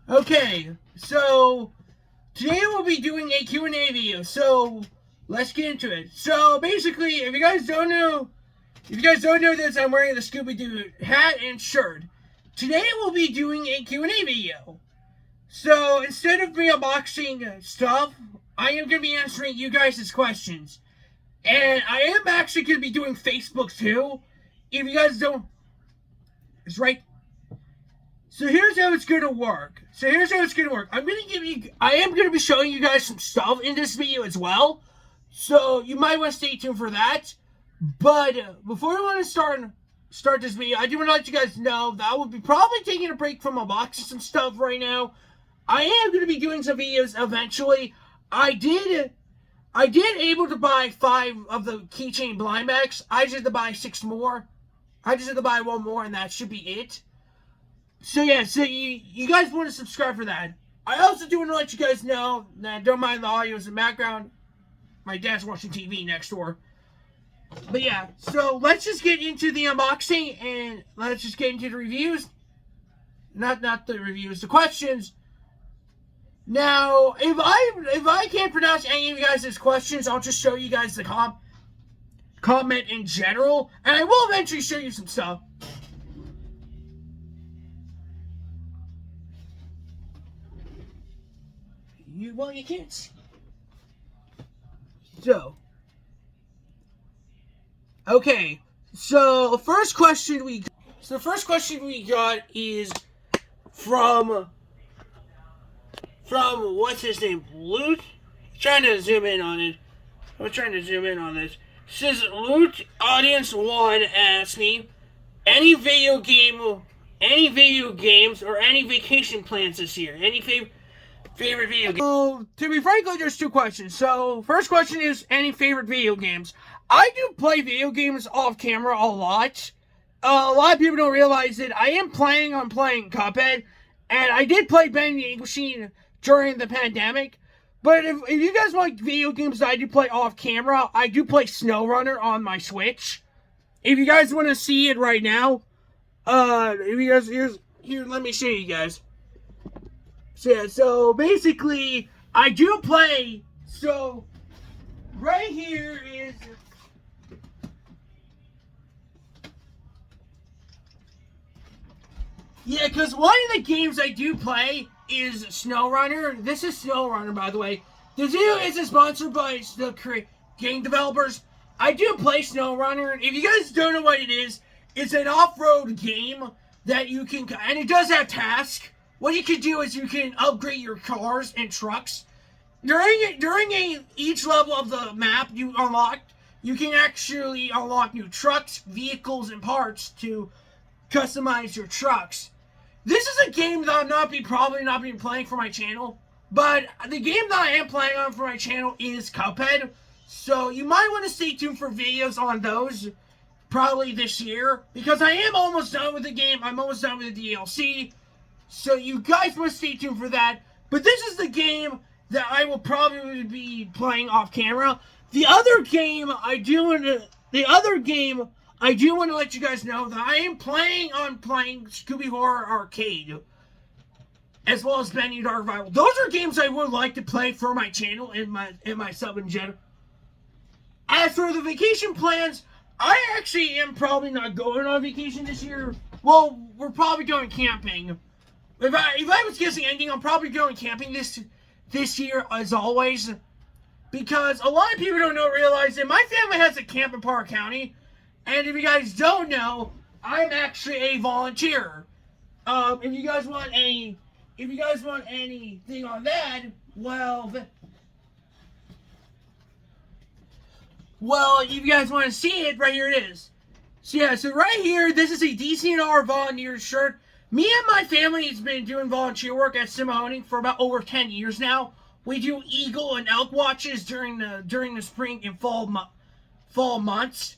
Okay, so today we'll be doing a Q&A video, so let's get into it. So basically, if you guys don't know this, I'm wearing the Scooby-Doo hat and shirt. Today we'll be doing a Q&A video. So instead of me unboxing stuff, I am going to be answering you guys' questions. And I am actually going to be doing Facebook too. If you guys don't, it's right. So here's how it's gonna work. I am gonna be showing you guys some stuff in this video as well. So you might want to stay tuned for that. But before we want to start this video, I do want to let you guys know that I will be probably taking a break from unboxing some stuff right now. I am gonna be doing some videos eventually. I did able to buy 5 of the keychain blind bags. I just had to buy 6 more. I just had to buy 1 more, and that should be it. So yeah, so you guys want to subscribe for that. I also do want to let you guys know that don't mind the audio in the background. My dad's watching TV next door. But yeah, so let's just get into the unboxing and let's just get into the reviews. Not the reviews, the questions. Now, if I can't pronounce any of you guys' questions, I'll just show you guys the comment in general, and I will eventually show you some stuff. You can't see. So, okay. So the first question we got is from what's his name? Loot. Trying to zoom in on it. I'm trying to zoom in on this. It says Loot Audience 1 asked me any video games or any vacation plans this year. Any favorite video game? So, to be frankly, there's 2 questions. So, first question is any favorite video games. I do play video games off camera a lot. A lot of people don't realize that I am planning on playing Cuphead, and I did play Bendy the Ink Machine during the pandemic. But if you guys like video games that I do play off camera, I do play SnowRunner on my Switch. If you guys want to see it right now, if you guys here, let me show you guys. So yeah, so basically, I do play, so right here is, yeah, because one of the games I do play is SnowRunner. This is SnowRunner, by the way. This video isn't sponsored by the game developers. I do play SnowRunner. If you guys don't know what it is, it's an off-road game that you can, and it does have tasks. What you can do is you can upgrade your cars and trucks. During each level of the map you can actually unlock new trucks, vehicles, and parts to customize your trucks. This is a game that I'm probably not be playing for my channel, but the game that I am playing on for my channel is Cuphead. So you might want to stay tuned for videos on those probably this year, because I am almost done with the game. I'm almost done with the DLC. So you guys must stay tuned for that. But this is the game that I will probably be playing off camera. The other game I do want to let you guys know that I am planning on playing Scooby Horror Arcade, as well as Bendy Dark Revival. Those are games I would like to play for my channel and my sub in general. As for the vacation plans, I actually am probably not going on vacation this year. Well, we're probably going camping. If I was guessing anything, I'm probably going camping this year, as always. Because a lot of people don't realize that my family has a camp in Park County. And if you guys don't know, I'm actually a volunteer. If you guys want anything on that, well, if you guys want to see it, right here it is. So yeah, so right here, this is a DCNR volunteer shirt. Me and my family has been doing volunteer work at Simahoney for about over 10 years now. We do eagle and elk watches during the spring and fall months.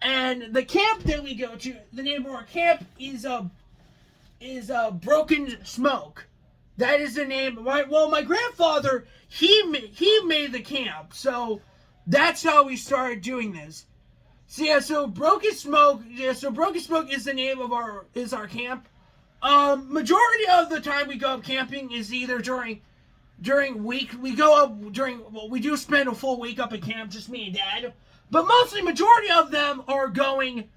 And the camp that we go to, the name of our camp is Broken Smoke. That is the name. My grandfather, he made the camp, so that's how we started doing this. So yeah, so Broken Smoke is the name of our camp. Majority of the time we go up camping is either during week. We go up we do spend a full week up at camp, just me and Dad. But mostly, majority of them are going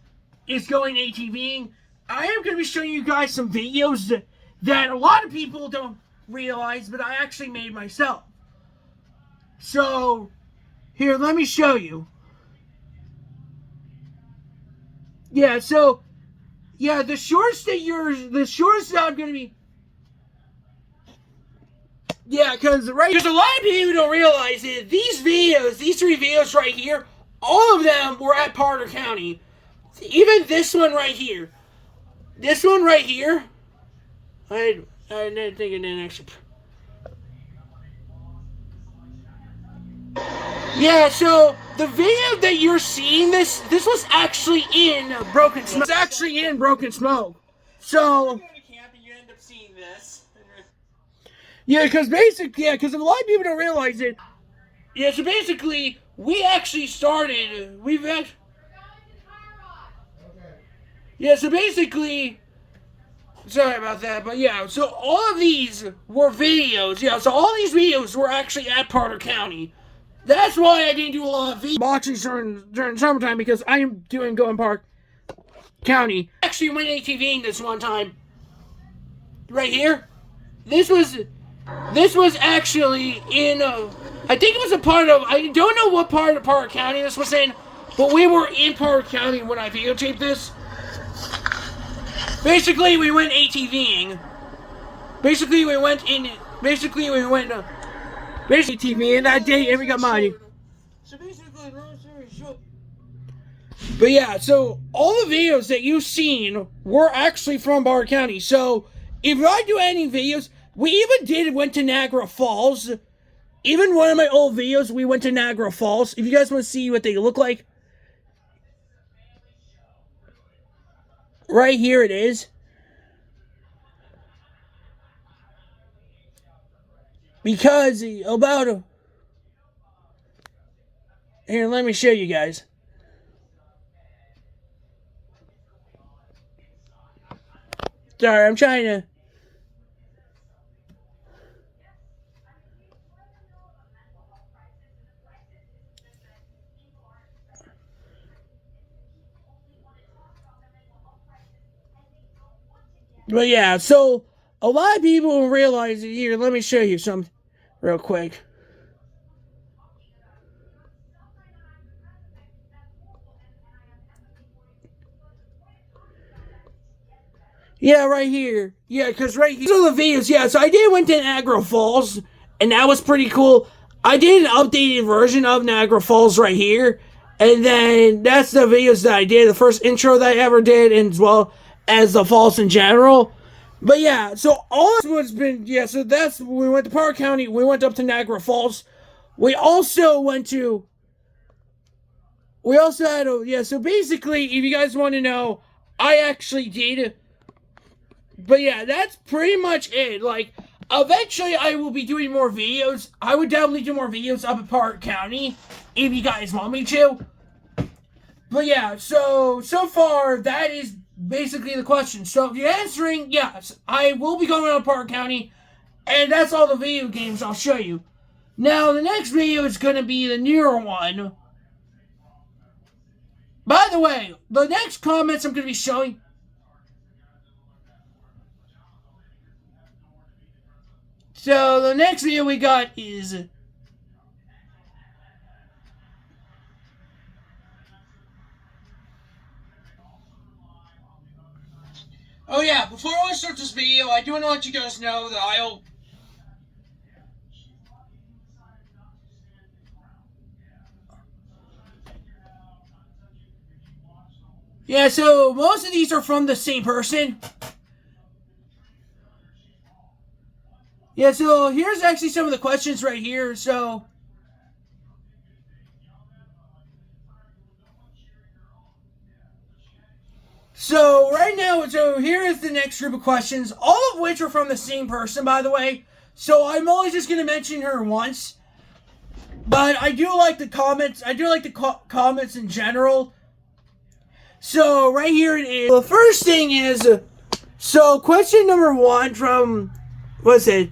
ATVing. I am going to be showing you guys some videos that a lot of people don't realize, but I actually made myself. So, here, let me show you. Yeah, so, yeah, the shorts that I'm going to be... Yeah, because a lot of people don't realize it. These three videos right here, all of them were at Potter County. Even this one right here. This one right here, I didn't think it didn't actually... Yeah, so the video that you're seeing, this was actually in Broken Smoke. It's actually in Broken Smoke. So... You go to camp and you end up seeing this. Yeah, because a lot of people don't realize it. Yeah, so basically, we actually started... Yeah, so basically... Sorry about that, but yeah, so all of these were videos. Yeah, so all these videos were actually at Potter County. That's why I didn't do a lot of video boxing during summertime, because I am doing Golden Park County. I actually went ATVing this one time. Right here. This was actually in, I think it was a part of, I don't know what part of Potter County this was in, but we were in Potter County when I videotaped this. Basically, we went ATVing. Basically, we went ATVing that day, and we got money. So basically, long story short. But yeah, so all the videos that you've seen were actually from Potter County. So if I do any videos, we even went to Niagara Falls. Even one of my old videos, we went to Niagara Falls. If you guys want to see what they look like. Right here it is. Because here, let me show you guys. Sorry, I'm trying to... But yeah, so a lot of people will realize it here. Let me show you something real quick. Yeah, right here. Yeah, because right here. These are the videos. Yeah, so I went to Niagara Falls, and that was pretty cool. I did an updated version of Niagara Falls right here. And then that's the videos that I did. The first intro that I ever did, and as well as the falls in general. But yeah, so all this has been, yeah, so that's, we went to Potter County, we went up to Niagara Falls. We also had so basically, if you guys want to know, I actually did. But yeah, that's pretty much it. Like, eventually I will be doing more videos. I would definitely do more videos up at Potter County, if you guys want me to. But yeah, so far, that is basically the question. So if you're answering, yes, I will be going to Potter County, and that's all the video games I'll show you. Now, the next video is going to be the newer one. By the way, the next comments I'm going to be showing... So, the next video we got is... Oh yeah, before I start this video, I do want to let you guys know that I'll... Yeah, so most of these are from the same person. Yeah, so here's actually some of the questions right here, so... So, right now, so here is the next group of questions, all of which are from the same person, by the way. So, I'm only just going to mention her once. But I do like the comments. I do like the comments in general. So, right here it is. The first thing is, So, question number one from, what's it?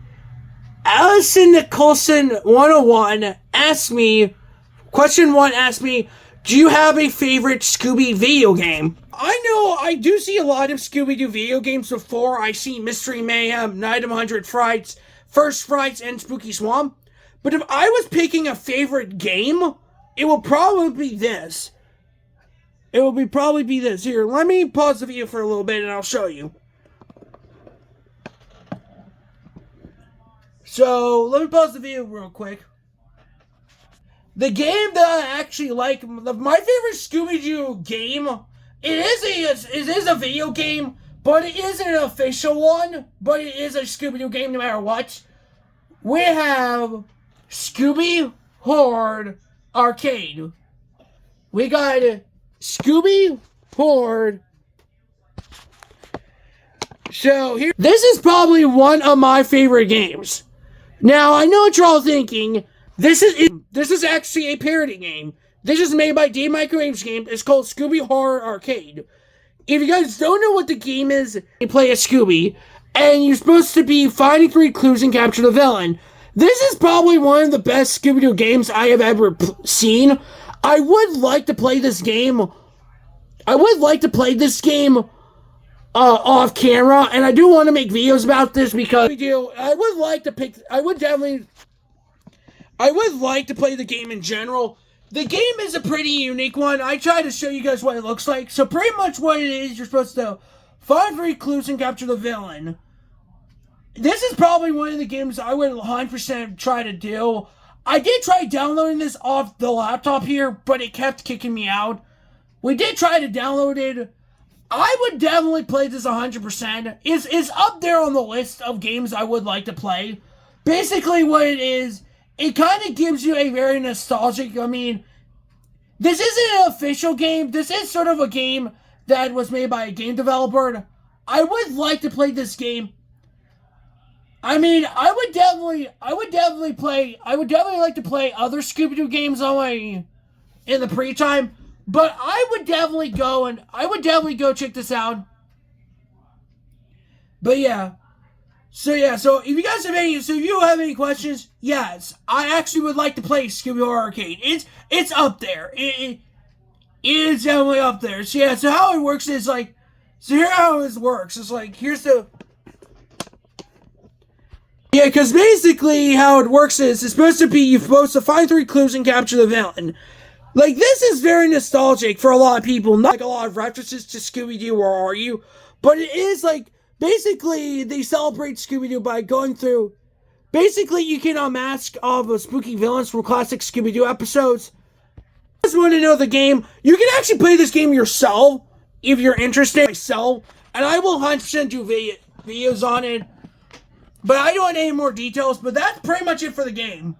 Allison Nicholson 101 asked me, question one asked me, do you have a favorite Scooby video game? I know I do see a lot of Scooby-Doo video games before. I see Mystery Mayhem, Night of 100 Frights, First Frights, and Spooky Swamp. But if I was picking a favorite game, it will probably be this. It will probably be this. Here, let me pause the video for a little bit and I'll show you. So, let me pause the video real quick. The game that I actually like, my favorite Scooby-Doo game, it is a video game, but it isn't an official one, but it is a Scooby-Doo game no matter what. We have Scooby Horde Arcade. We got Scooby Horde. So here, this is probably one of my favorite games. Now I know what you're all thinking. This is actually a parody game. This is made by Dave Microwaves game. It's called Scooby Horror Arcade. If you guys don't know what the game is, you play a Scooby, and you're supposed to be finding 3 clues and capture the villain. This is probably one of the best Scooby-Doo games I have ever seen. I would like to play this game. Off camera, and I do want to make videos about this because I would like to play the game in general. The game is a pretty unique one. I try to show you guys what it looks like. So pretty much what it is, you're supposed to find 3 clues and capture the villain. This is probably one of the games I would 100% try to do. I did try downloading this off the laptop here, but it kept kicking me out. We did try to download it. I would definitely play this 100%. It's up there on the list of games I would like to play. Basically what it is, it kind of gives you a very nostalgic, I mean, this isn't an official game. This is sort of a game that was made by a game developer. I would like to play this game. I mean, I would definitely like to play other Scooby-Doo games in the pre-time. But I would definitely go check this out. But yeah. So if you guys have any questions, yes, I actually would like to play Scooby Horror Arcade. It's up there. It is definitely up there. So yeah, so how it works is like, so here how it works. It's like, here's the, yeah, because basically how it works is, it's supposed to be, you're supposed to find 3 clues and capture the villain. Like, this is very nostalgic for a lot of people. Not like a lot of references to Scooby-Doo, Where Are You? But it is like, basically, they celebrate Scooby-Doo by going through, basically, you can unmask all the spooky villains from classic Scooby-Doo episodes. If you guys want to know the game, you can actually play this game yourself, if you're interested, myself. And I will 100% do videos on it. But I don't want any more details, but that's pretty much it for the game.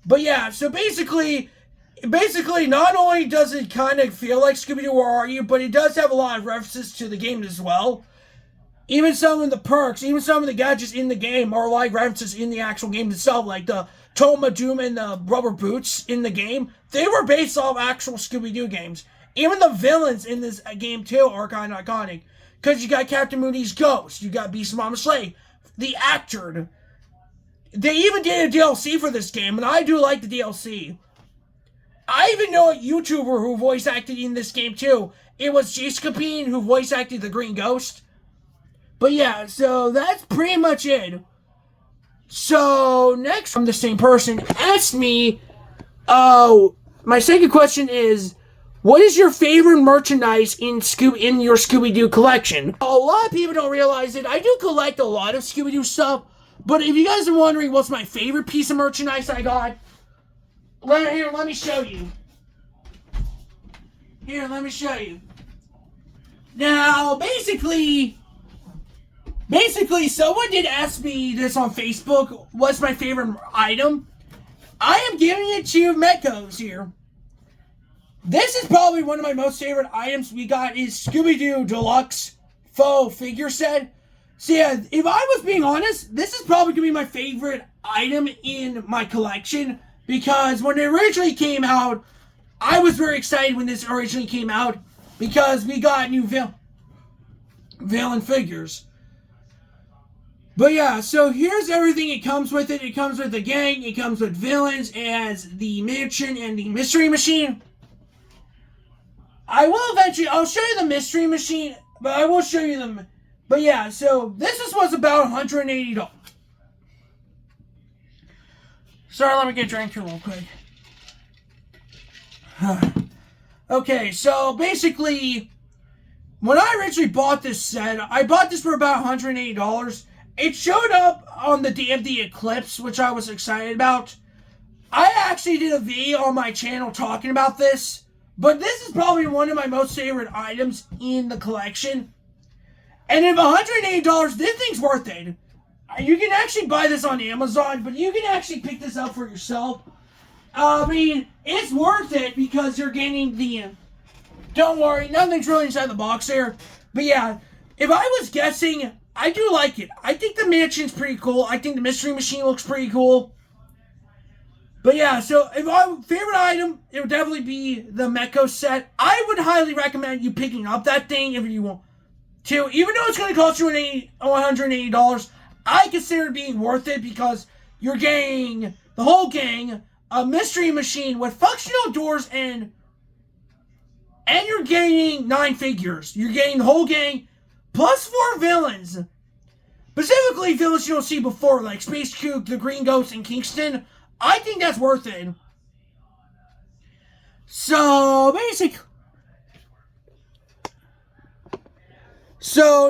But yeah, so basically, not only does it kind of feel like Scooby-Doo, Where Are You, but it does have a lot of references to the game as well. Even some of the perks, even some of the gadgets in the game are like references in the actual game itself, like the Toma Doom and the rubber boots in the game. They were based off actual Scooby-Doo games. Even the villains in this game, too, are kind of iconic. Because you got Captain Moody's Ghost, you got Beast Mama Slay, the actor. They even did a DLC for this game, and I do like the DLC. I even know a YouTuber who voice acted in this game too. It was Jacobine who voice acted the Green Ghost. But yeah, so that's pretty much it. So next from the same person asked me, my second question is, what is your favorite merchandise in your Scooby-Doo collection? A lot of people don't realize it. I do collect a lot of Scooby-Doo stuff, but if you guys are wondering what's my favorite piece of merchandise I got, let me show you. Here, let me show you. Now, basically, someone did ask me this on Facebook, what's my favorite item? I am giving it to Metcos here. This is probably one of my most favorite items we got is Scooby-Doo Deluxe Faux Figure Set. So yeah, if I was being honest, this is probably going to be my favorite item in my collection. Because when it originally came out, I was very excited when this originally came out. Because we got new villain. villain figures. But yeah, so here's everything it comes with it. It comes with the gang, it comes with villains as the mansion and the mystery machine. I will eventually, I'll show you the mystery machine, but I will show you them. But yeah, so this was about $180. Sorry, let me get a drink here real quick. Okay, so basically, when I originally bought this set, I bought this for about $180. It showed up on the day of the eclipse, which I was excited about. I actually did a video on my channel talking about this, but this is probably one of my most favorite items in the collection. And at $180, this thing's worth it. You can actually buy this on Amazon, but you can actually pick this up for yourself. I mean, it's worth it because you're getting the... Don't worry, nothing's really inside the box there. But yeah, if I was guessing, I do like it. I think the mansion's pretty cool. I think the mystery machine looks pretty cool. But yeah, so if my favorite item, it would definitely be the Meko set. I would highly recommend you picking up that thing if you want to. Even though it's going to cost you $180, I consider it being worth it because you're getting the whole gang, a mystery machine with functional doors, and you're getting 9 figures. You're getting the whole gang plus 4 villains. Specifically villains you don't see before, like Space Kook, the Green Ghost, and Kingston. I think that's worth it. So,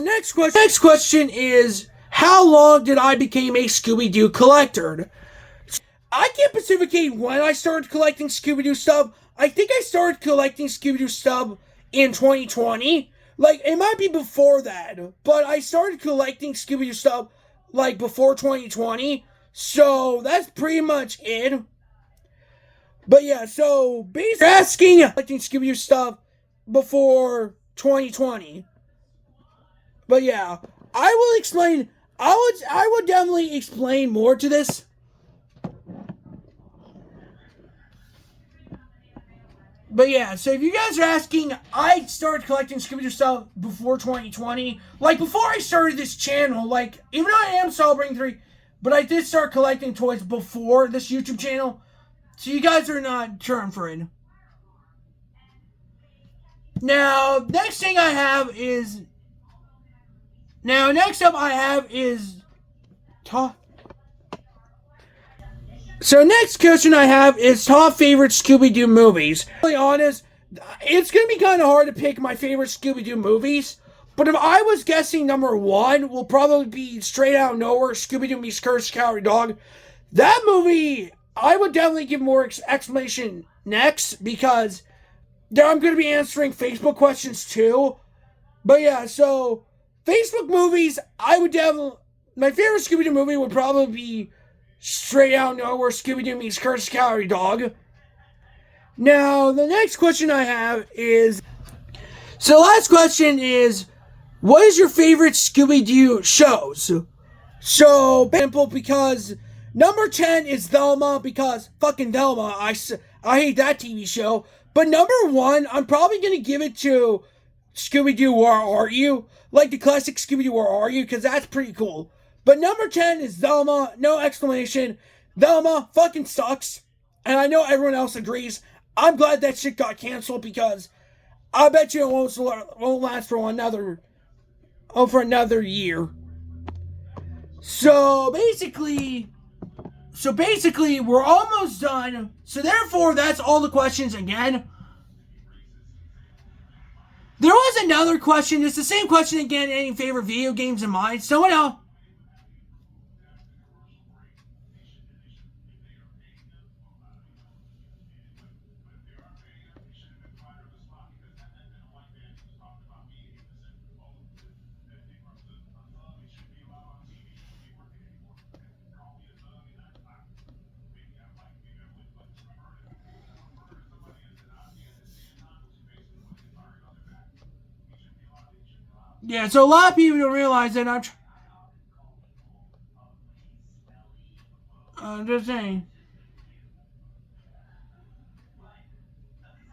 next question is, how long did I become a Scooby-Doo collector? I can't specificate when I started collecting Scooby-Doo stuff. I think I started collecting Scooby-Doo stuff in 2020. Like, it might be before that, but I started collecting Scooby-Doo stuff, like, before 2020. So, that's pretty much it. But yeah, so, basically, asking collecting Scooby-Doo stuff before 2020. But yeah, I will explain, I would definitely explain more to this. But yeah, so if you guys are asking, I started collecting Scooby-Doo stuff before 2020. Like, before I started this channel, like, even though I am celebrating 3, but I did start collecting toys before this YouTube channel. So you guys are not turned for it. Now, next up I have is So next question I have is top favorite Scooby-Doo movies. To be honest, it's going to be kind of hard to pick my favorite Scooby-Doo movies. But if I was guessing number 1, will probably be Straight Out of Nowhere, Scooby-Doo meets Cursed Cowardly Dog. That movie, I would definitely give more explanation next because I'm going to be answering Facebook questions too. But yeah, so Facebook movies, my favorite Scooby-Doo movie would probably be Straight Out of Nowhere, Scooby-Doo meets Cursed Cowardly Dog. Now, the next question I have is... So, last question is... What is your favorite Scooby-Doo shows? So, simple, because... Number 10 is Velma, because... Fucking Velma, I hate that TV show. But number 1, I'm probably going to give it to... Scooby-Doo, Where Are You? Like the classic Scooby-Doo, Where Are You? Because that's pretty cool. But number 10 is Velma, no explanation. Velma fucking sucks. And I know everyone else agrees. I'm glad that shit got canceled because I bet you it won't last for another year. So basically, we're almost done. So therefore, that's all the questions again. There was another question. It's the same question again. Any favorite video games in mind? Someone else. Yeah, so a lot of people don't realize that I'm just saying.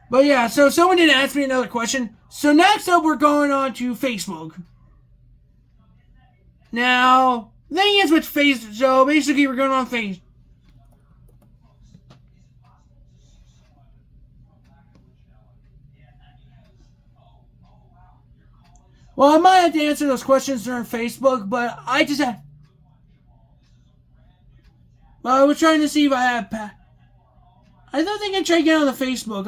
But yeah, so someone did ask me another question. So next up, we're going on to Facebook. Now, the thing is with face, so basically we're going on face. Well, I might have to answer those questions during Facebook, but I just had. I was trying to see if I had. I don't think I tried to get on the Facebook.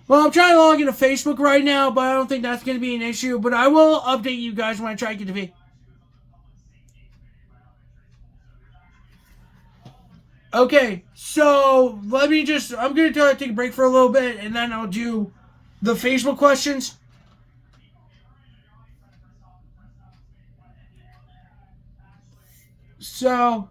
Well, I'm trying to log into Facebook right now, but I don't think that's going to be an issue. But I will update you guys when I try to get the. Okay, so let me just. I'm going to take a break for a little bit, and then I'll do the Facebook questions. So.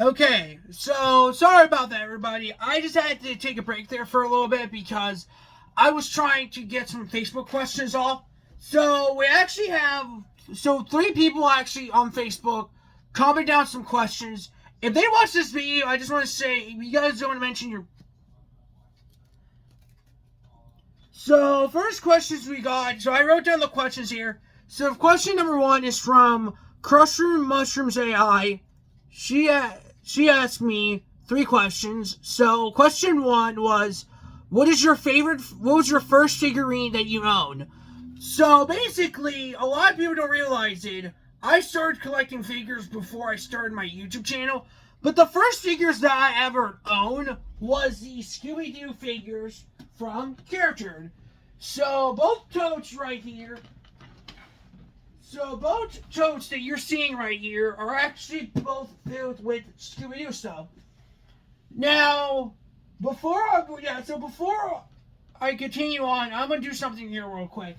Okay, so sorry about that, everybody. I just had to take a break there for a little bit because I was trying to get some Facebook questions off. So we actually have 3 people actually on Facebook comment down some questions. If they watch this video, I just want to say, if you guys don't want to mention your. So first questions we got. So I wrote down the questions here. So question number 1 is from Crushroom Mushrooms AI. She asked me 3 questions. So question 1 was, what was your first figurine that you owned? So basically, a lot of people don't realize it. I started collecting figures before I started my YouTube channel. But the first figures that I ever owned was the Scooby-Doo figures from Charactered. So both totes right here. So both totes that you're seeing right here are actually both filled with Scooby-Doo stuff. Now, before I continue on, I'm gonna do something here real quick.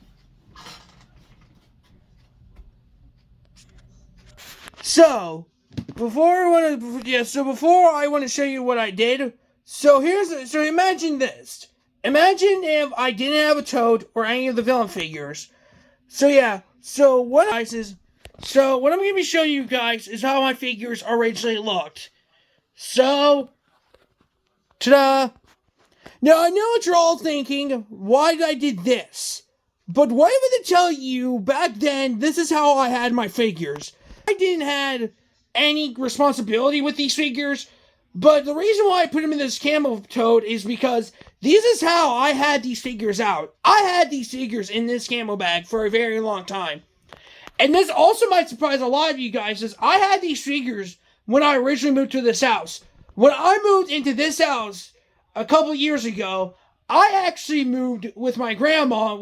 So before I want to show you what I did. So imagine this. Imagine if I didn't have a toad or any of the villain figures. So what I'm going to be showing you guys is how my figures originally looked. So, ta-da! Now I know what you're all thinking. Why did I did this? But what if I tell you back then? This is how I had my figures. I didn't have any responsibility with these figures. But the reason why I put them in this camo toad is because this is how I had these figures out. I had these figures in this camo bag for a very long time. And this also might surprise a lot of you guys, is I had these figures when I originally moved to this house. When I moved into this house a couple years ago, I actually moved with my grandma,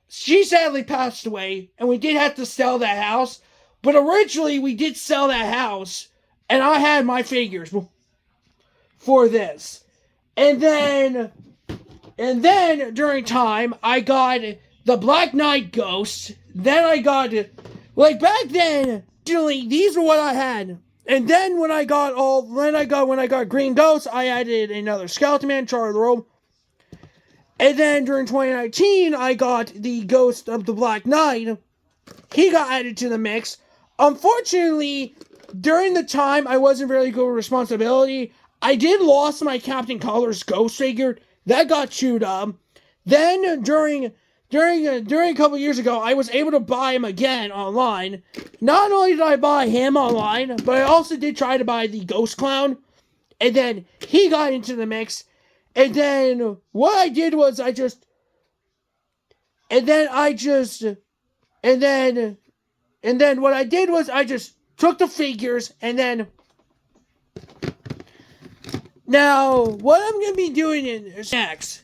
she sadly passed away, and we did have to sell that house. But originally, we did sell that house, and I had my figures for this. And then during time, I got the Black Knight Ghost. Then I got, back then, originally, these are what I had. And then when I got Green Ghost, I added another Skeleton Man, Charlie the Robe. And then during 2019, I got the Ghost of the Black Knight. He got added to the mix. Unfortunately, during the time I wasn't very good with responsibility, I did lost my Captain Colors Ghost figure. That got chewed up. Then during a couple years ago, I was able to buy him again online. Not only did I buy him online, but I also did try to buy the Ghost Clown. And then he got into the mix. And then what I did was I just took the figures and then. Now, what I'm going to be doing is next.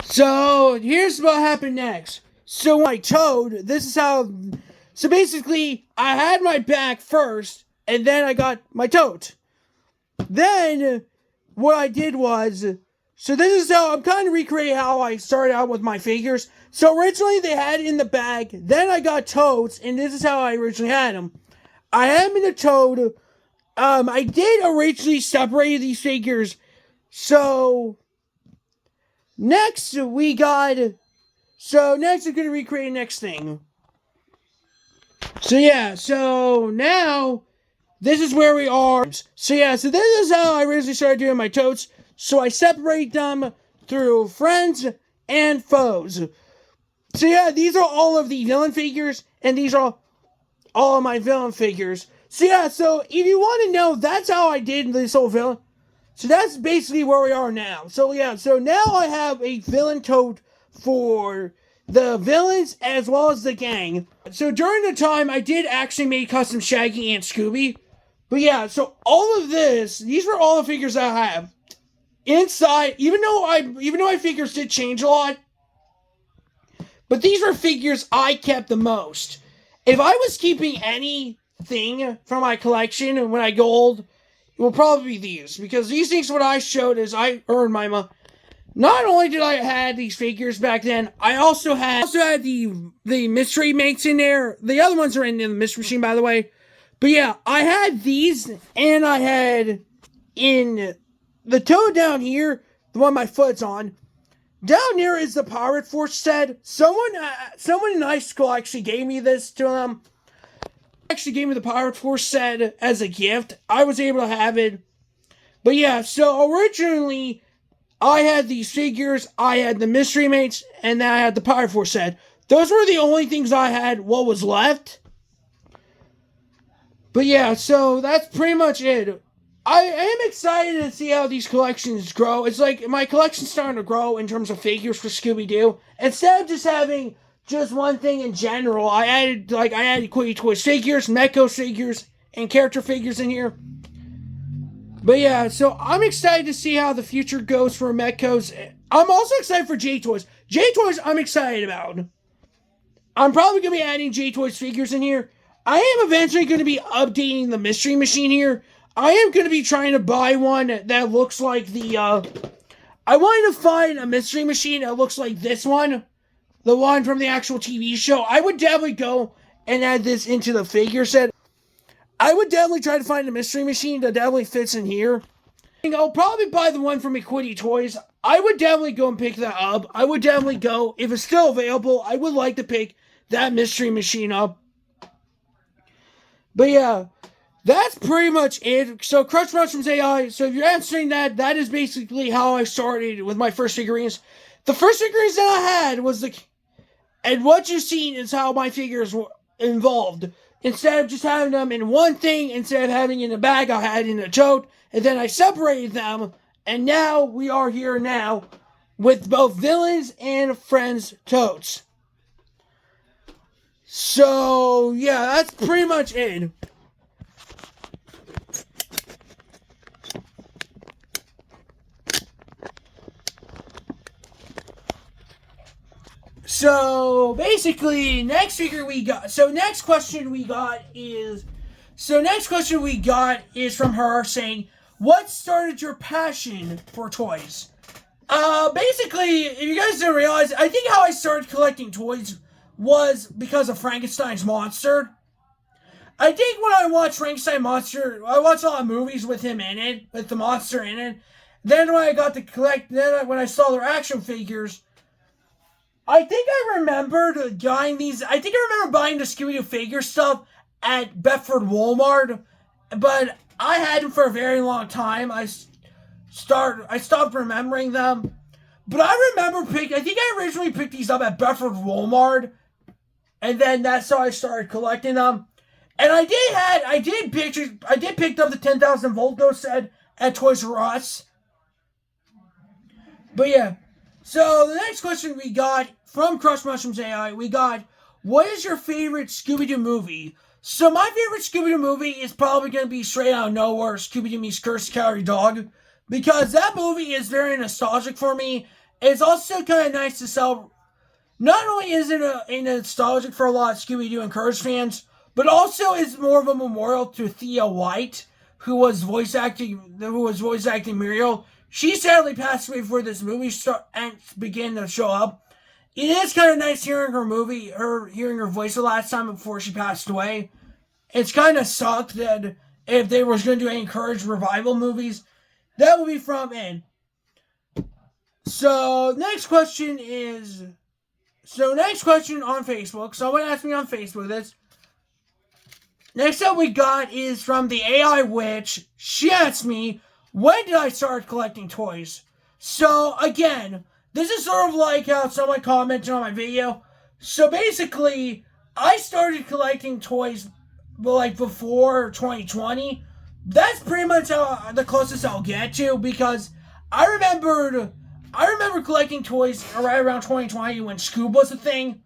So, here's what happened next. So, my toad, so basically, I had my back first, and then I got my toad. Then, what I did was, so this is how, I'm kind of recreating how I started out with my figures. So, originally, they had it in the bag, then I got toads, and this is how I originally had them. I had them in a toad. I did originally separate these figures. So, next I'm going to recreate the next thing. So now, this is where we are. So this is how I originally started doing my totes. So I separate them through friends and foes. So yeah, these are all of the villain figures, and these are all of my villain figures. So yeah, so if you want to know, that's how I did this whole villain. So that's basically where we are now. So yeah, so now I have a villain tote for the villains as well as the gang. So during the time, I did actually make custom Shaggy and Scooby. But yeah, so all of this, these were all the figures that I have. Inside, even though my figures did change a lot, but these were figures I kept the most. If I was keeping anything from my collection when I go old, it will probably be these. Because these things, what I showed is I earned my money. Not only did I have these figures back then, I also had the mystery mates in there. The other ones are in the mystery machine, by the way. But yeah, I had these, and I had in the toe down here, the one my foot's on. Down here is the Pirate Force set. Someone in high school actually gave me this to them. Actually gave me the Pirate Force set as a gift. I was able to have it. But yeah, so originally, I had these figures, I had the Mystery Mates, and then I had the Pirate Force set. Those were the only things I had, what was left. But yeah, so that's pretty much it. I am excited to see how these collections grow. It's like my collection's starting to grow in terms of figures for Scooby-Doo. Instead of just having just one thing in general, I added Quickie Toys figures, Mechco figures, and character figures in here. But yeah, so I'm excited to see how the future goes for Mechcos. I'm also excited for J-Toys. J-Toys I'm excited about. I'm probably going to be adding J-Toys figures in here. I am eventually going to be updating the Mystery Machine here. I am going to be trying to buy one that looks like the, I wanted to find a Mystery Machine that looks like this one. The one from the actual TV show. I would definitely go and add this into the figure set. I would definitely try to find a Mystery Machine that definitely fits in here. I'll probably buy the one from Quickie Toys. I would definitely go and pick that up. I would definitely go. If it's still available, I would like to pick that Mystery Machine up. But yeah, that's pretty much it. So Crush Mushrooms AI, so if you're answering that, that is basically how I started with my first figurines. The first figurines that I had was and what you've seen is how my figures were involved. Instead of just having them in one thing, instead of having in a bag, I had in a tote, and then I separated them, and now we are here now with both villains and friends totes. So, yeah, that's pretty much it. So, basically, next question we got is from her saying, what started your passion for toys? Basically, if you guys didn't realize, I think how I started collecting toys was because of Frankenstein's Monster. I think when I watched Frankenstein Monster, I watched a lot of movies with him in it, with the monster in it. Then when I got to collect, when I saw their action figures, I think I remember buying the Scooby-Doo figure stuff at Bedford Walmart, but I had them for a very long time. I stopped remembering them. But I remember I think I originally picked these up at Bedford Walmart, and then that's how I started collecting them. And I did pick up the 10,000 Volto set at Toys R Us. But yeah. So, the next question we got from Crush Mushrooms AI, what is your favorite Scooby-Doo movie? So, my favorite Scooby-Doo movie is probably going to be Straight Outta Nowhere, Scooby-Doo Meets Cursed Calorie Dog, because that movie is very nostalgic for me. It's also kind of nice to celebrate. Not only is it a nostalgic for a lot of Scooby-Doo and Courage fans, but also is more of a memorial to Thea White, who was voice acting Muriel. She sadly passed away before this movie began to show up. It is kind of nice hearing hearing her voice the last time before she passed away. It's kind of sucked that if they were going to do any Courage revival movies, that would be from in. So, next question on Facebook. Someone asked me on Facebook this. Next up we got is from the AI Witch. She asked me, when did I start collecting toys? So, again, this is sort of like how someone commented on my video. So, basically, I started collecting toys, like, before 2020. That's pretty much how the closest I'll get to, because I remember collecting toys right around 2020 when Scoob was a thing.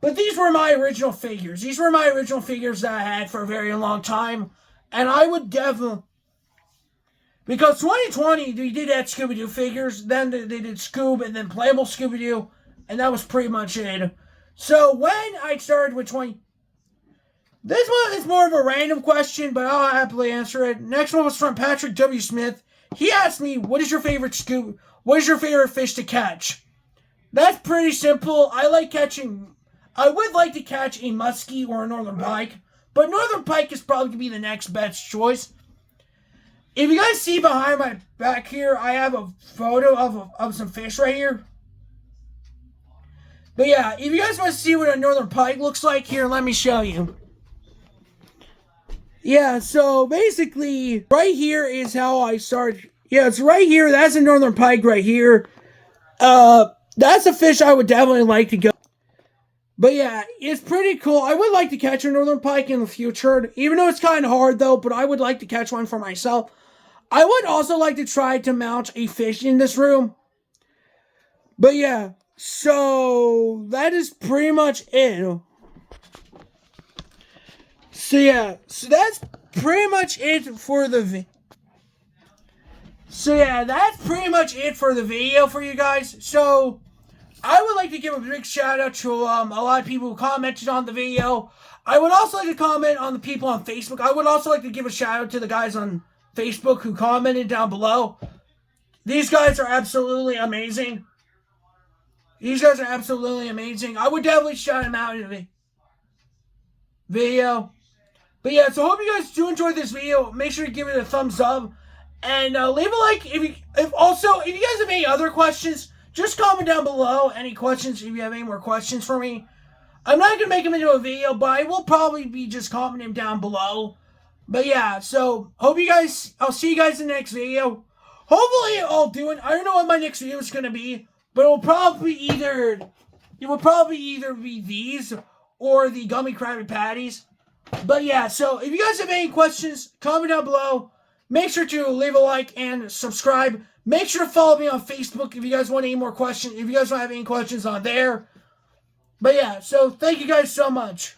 But these were my original figures. These were my original figures that I had for a very long time. And I would definitely... Because 2020, they did add Scooby-Doo figures. Then they did Scoob and then Playable Scooby-Doo. And that was pretty much it. So when I started with 20... This one is more of a random question, but I'll happily answer it. Next one was from Patrick W. Smith. He asked me, what is your favorite fish to catch? That's pretty simple. I would like to catch a muskie or a northern pike, but northern pike is probably going to be the next best choice. If you guys see behind my back here, I have a photo of some fish right here. But yeah, if you guys want to see what a northern pike looks like, here, let me show you. Yeah, so basically, right here is how I started. Yeah, it's right here. That's a northern pike right here. That's a fish I would definitely like to go. But yeah, it's pretty cool. I would like to catch a northern pike in the future, even though it's kind of hard though, but I would like to catch one for myself. I would also like to try to mount a fish in this room. But yeah, so that is pretty much it. So yeah, so that's pretty much it for the video. So yeah, that's pretty much it for the video for you guys. So I would like to give a big shout out to a lot of people who commented on the video. I would also like to comment on the people on Facebook. I would also like to give a shout out to the guys on Facebook who commented down below. These guys are absolutely amazing. These guys are absolutely amazing. I would definitely shout them out in the video. But yeah, so I hope you guys do enjoy this video. Make sure to give it a thumbs up. And leave a like if you guys have any other questions, just comment down below any questions if you have any more questions for me. I'm not going to make them into a video, but I will probably be just commenting down below. But yeah, so I'll see you guys in the next video. Hopefully I'll do it. I don't know what my next video is going to be, but it will probably either be these or the Gummy Krabby Patties. But yeah, so if you guys have any questions, comment down below. Make sure to leave a like and subscribe. Make sure to follow me on Facebook if you guys want any more questions. If you guys don't have any questions on there. But yeah, so thank you guys so much.